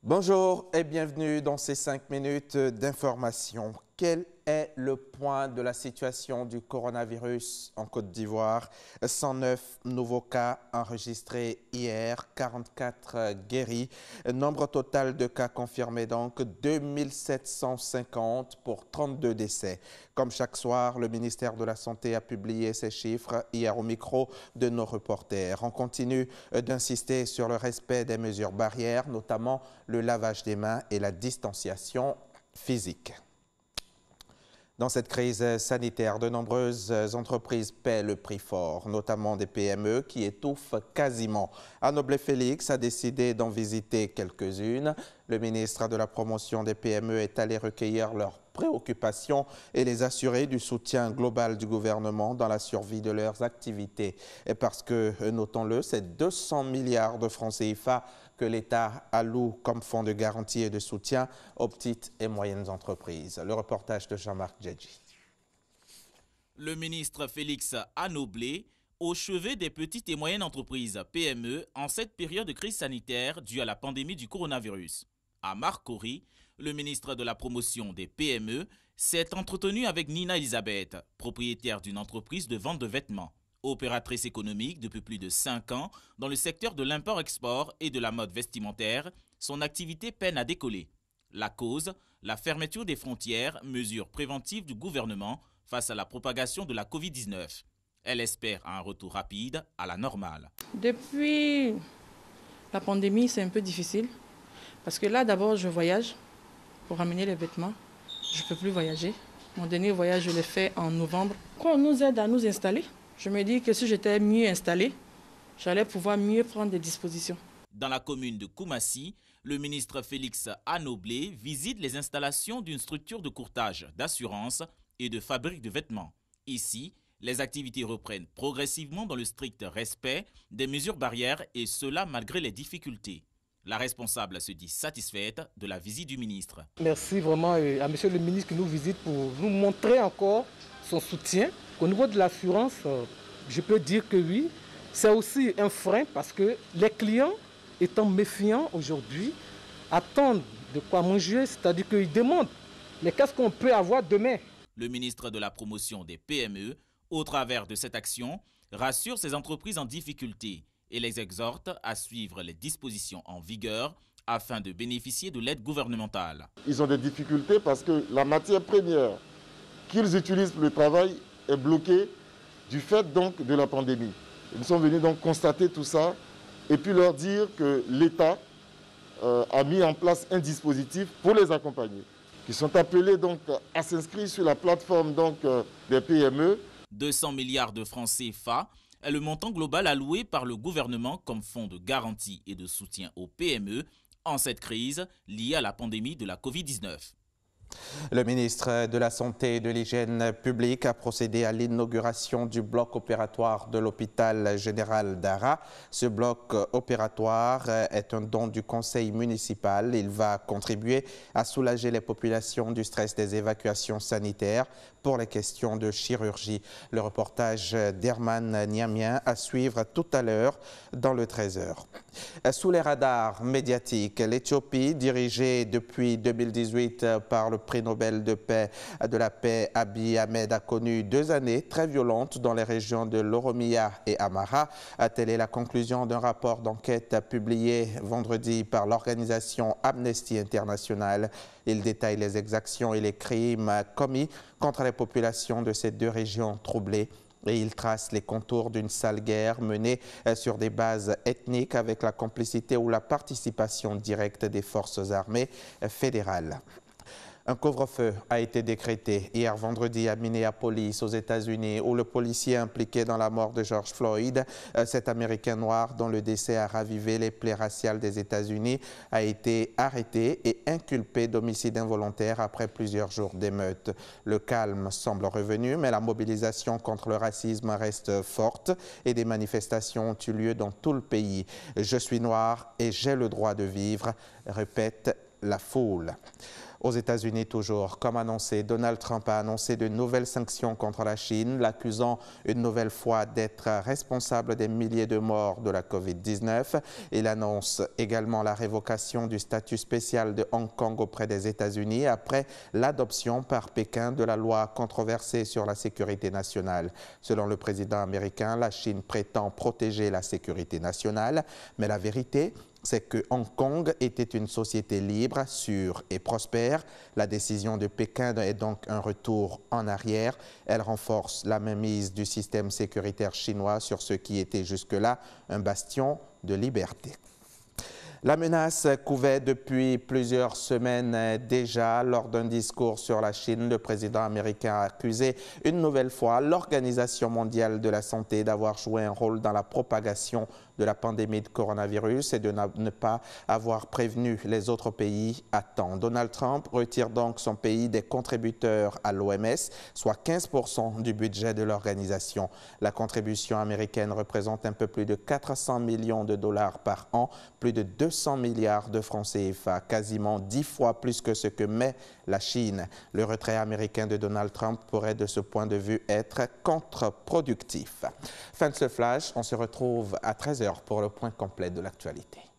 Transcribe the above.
Bonjour et bienvenue dans ces 5 minutes d'information. Quel est le point de la situation du coronavirus en Côte d'Ivoire? 109 nouveaux cas enregistrés hier, 44 guéris. Nombre total de cas confirmés donc 2750 pour 32 décès. Comme chaque soir, le ministère de la Santé a publié ces chiffres hier au micro de nos reporters. On continue d'insister sur le respect des mesures barrières, notamment le lavage des mains et la distanciation physique. Dans cette crise sanitaire, de nombreuses entreprises paient le prix fort, notamment des PME qui étouffent quasiment. Anoblé Félix a décidé d'en visiter quelques-unes. Le ministre de la Promotion des PME est allé recueillir leurs préoccupations et les assurer du soutien global du gouvernement dans la survie de leurs activités. Et parce que, notons-le, c'est 200 milliards de francs CFA que l'État alloue comme fonds de garantie et de soutien aux petites et moyennes entreprises. Le reportage de Jean-Marc Djedji. Le ministre Félix Anoblé au chevet des petites et moyennes entreprises PME en cette période de crise sanitaire due à la pandémie du coronavirus. À Marcory, le ministre de la Promotion des PME s'est entretenu avec Nina Elisabeth, propriétaire d'une entreprise de vente de vêtements. Opératrice économique depuis plus de 5 ans dans le secteur de l'import-export et de la mode vestimentaire, son activité peine à décoller. La cause, la fermeture des frontières, mesure préventive du gouvernement face à la propagation de la Covid-19. Elle espère un retour rapide à la normale. Depuis la pandémie, c'est un peu difficile parce que là, d'abord, je voyage pour ramener les vêtements. Je ne peux plus voyager. Mon dernier voyage, je l'ai fait en novembre. Quand on nous aide à nous installer, je me dis que si j'étais mieux installée, j'allais pouvoir mieux prendre des dispositions. Dans la commune de Koumassi, le ministre Félix Anoblé visite les installations d'une structure de courtage, d'assurance et de fabrique de vêtements. Ici, les activités reprennent progressivement dans le strict respect des mesures barrières et cela malgré les difficultés. La responsable se dit satisfaite de la visite du ministre. Merci vraiment à monsieur le ministre qui nous visite pour nous montrer encore son soutien. Au niveau de l'assurance, je peux dire que oui, c'est aussi un frein parce que les clients, étant méfiants aujourd'hui, attendent de quoi manger, c'est-à-dire qu'ils demandent mais qu'est-ce qu'on peut avoir demain? Le ministre de la Promotion des PME, au travers de cette action, rassure ces entreprises en difficulté et les exhorte à suivre les dispositions en vigueur afin de bénéficier de l'aide gouvernementale. Ils ont des difficultés parce que la matière première qu'ils utilisent pour le travail est bloquée du fait donc de la pandémie. Nous sommes venus donc constater tout ça et puis leur dire que l'État a mis en place un dispositif pour les accompagner, qui sont appelés donc à s'inscrire sur la plateforme donc des PME. 200 milliards de francs CFA est le montant global alloué par le gouvernement comme fonds de garantie et de soutien aux PME en cette crise liée à la pandémie de la Covid-19. Le ministre de la Santé et de l'Hygiène publique a procédé à l'inauguration du bloc opératoire de l'hôpital général d'Ara. Ce bloc opératoire est un don du conseil municipal. Il va contribuer à soulager les populations du stress des évacuations sanitaires pour les questions de chirurgie. Le reportage d'Herman Niamien à suivre tout à l'heure dans le 13h. Sous les radars médiatiques, l'Éthiopie, dirigée depuis 2018 par le prix Nobel de la paix Abiy Ahmed, a connu 2 années très violentes dans les régions de l'Oromia et Amara. Telle est la conclusion d'un rapport d'enquête publié vendredi par l'organisation Amnesty International. Il détaille les exactions et les crimes commis contre les populations de ces 2 régions troublées. Et il trace les contours d'une sale guerre menée sur des bases ethniques avec la complicité ou la participation directe des forces armées fédérales. Un couvre-feu a été décrété hier vendredi à Minneapolis, aux États-Unis, où le policier impliqué dans la mort de George Floyd, cet Américain noir dont le décès a ravivé les plaies raciales des États-Unis, a été arrêté et inculpé d'homicide involontaire après plusieurs jours d'émeutes. Le calme semble revenu, mais la mobilisation contre le racisme reste forte et des manifestations ont eu lieu dans tout le pays. « Je suis noir et j'ai le droit de vivre », répète la foule. Aux États-Unis toujours, comme annoncé, Donald Trump a annoncé de nouvelles sanctions contre la Chine, l'accusant une nouvelle fois d'être responsable des milliers de morts de la Covid-19. Il annonce également la révocation du statut spécial de Hong Kong auprès des États-Unis après l'adoption par Pékin de la loi controversée sur la sécurité nationale. Selon le président américain, la Chine prétend protéger la sécurité nationale, mais la vérité, c'est que Hong Kong était une société libre, sûre et prospère. La décision de Pékin est donc un retour en arrière. Elle renforce la mainmise du système sécuritaire chinois sur ce qui était jusque-là un bastion de liberté. La menace couvait depuis plusieurs semaines déjà. Lors d'un discours sur la Chine, le président américain a accusé une nouvelle fois l'Organisation mondiale de la santé d'avoir joué un rôle dans la propagation de la pandémie de coronavirus et de ne pas avoir prévenu les autres pays à temps. Donald Trump retire donc son pays des contributeurs à l'OMS, soit 15% du budget de l'organisation. La contribution américaine représente un peu plus de 400 millions de dollars par an, plus de 200 milliards de francs CFA, quasiment 10 fois plus que ce que met la Chine. Le retrait américain de Donald Trump pourrait de ce point de vue être contre-productif. Fin de ce flash, on se retrouve à 13h pour le point complet de l'actualité.